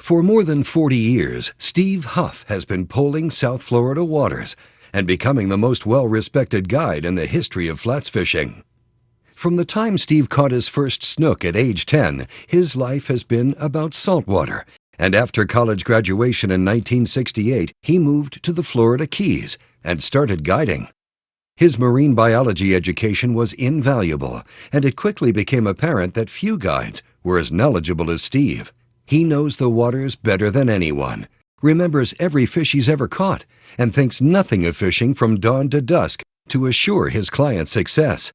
For more than 40 years, Steve Huff has been poling South Florida waters and becoming the most well-respected guide in the history of flats fishing. From the time Steve caught his first snook at age 10, his life has been about saltwater, and after college graduation in 1968, he moved to the Florida Keys and started guiding. His marine biology education was invaluable, and it quickly became apparent that few guides were as knowledgeable as Steve. He knows the waters better than anyone, remembers every fish he's ever caught, and thinks nothing of fishing from dawn to dusk to assure his clients' success.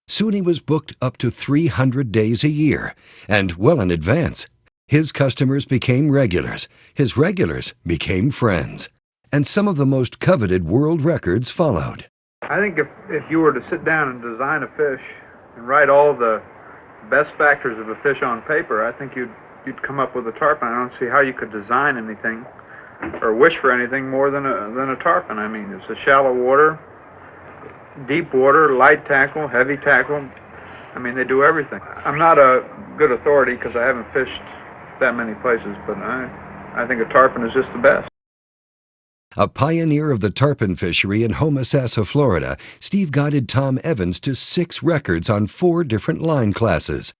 Soon he was booked up to 300 days a year, and well in advance. His customers became regulars, his regulars became friends, and some of the most coveted world records followed. I think if you were to sit down and design a fish and write all the best factors of a fish on paper, I think you'd come up with a tarpon. I don't see how you could design anything or wish for anything more than a tarpon. I mean, it's a shallow water, deep water, light tackle, heavy tackle. I mean, they do everything. I'm not a good authority because I haven't fished that many places, but I think a tarpon is just the best. A pioneer of the tarpon fishery in Homosassa, Florida, Steve guided Tom Evans to 6 records on 4 different line classes.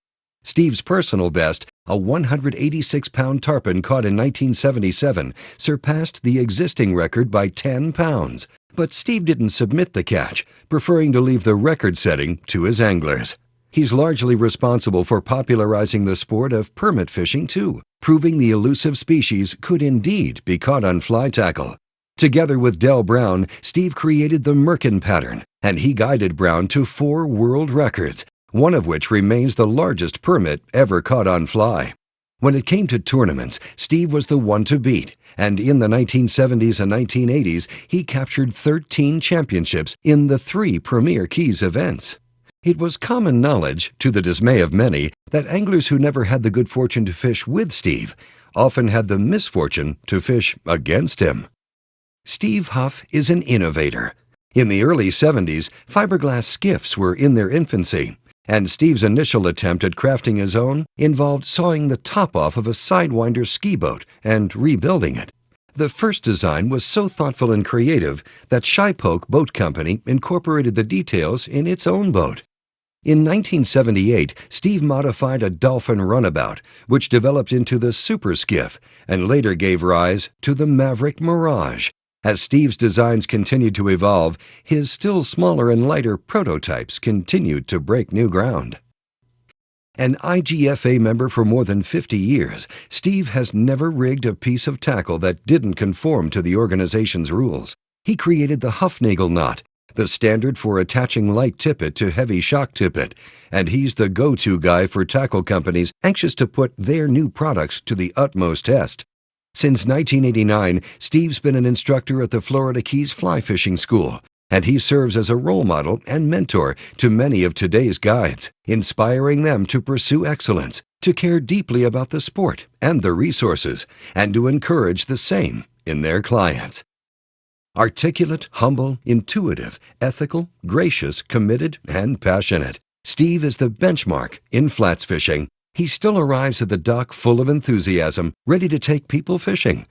Steve's personal best, a 186-pound tarpon caught in 1977, surpassed the existing record by 10 pounds. But Steve didn't submit the catch, preferring to leave the record setting to his anglers. He's largely responsible for popularizing the sport of permit fishing, too, proving the elusive species could indeed be caught on fly tackle. Together with Del Brown, Steve created the Merkin pattern, and he guided Brown to 4 world records, one of which remains the largest permit ever caught on fly. When it came to tournaments, Steve was the one to beat, and in the 1970s and 1980s, he captured 13 championships in the 3 Premier Keys events. It was common knowledge, to the dismay of many, that anglers who never had the good fortune to fish with Steve often had the misfortune to fish against him. Steve Huff is an innovator. In the early 70s, fiberglass skiffs were in their infancy, and Steve's initial attempt at crafting his own involved sawing the top off of a Sidewinder ski boat and rebuilding it. The first design was so thoughtful and creative that Shypoke Boat Company incorporated the details in its own boat. In 1978, Steve modified a Dolphin runabout, which developed into the Super Skiff and later gave rise to the Maverick Mirage. As Steve's designs continued to evolve, his still smaller and lighter prototypes continued to break new ground. An IGFA member for more than 50 years, Steve has never rigged a piece of tackle that didn't conform to the organization's rules. He created the Huffnagel knot, the standard for attaching light tippet to heavy shock tippet, and he's the go-to guy for tackle companies anxious to put their new products to the utmost test. Since 1989, Steve's been an instructor at the Florida Keys Fly Fishing School, and he serves as a role model and mentor to many of today's guides, inspiring them to pursue excellence, to care deeply about the sport and the resources, and to encourage the same in their clients. Articulate, humble, intuitive, ethical, gracious, committed, and passionate, Steve is the benchmark in flats fishing. He still arrives at the dock full of enthusiasm, ready to take people fishing,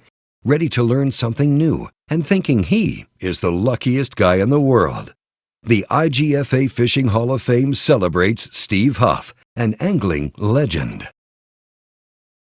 ready to learn something new, and thinking he is the luckiest guy in the world. The IGFA Fishing Hall of Fame celebrates Steve Huff, an angling legend.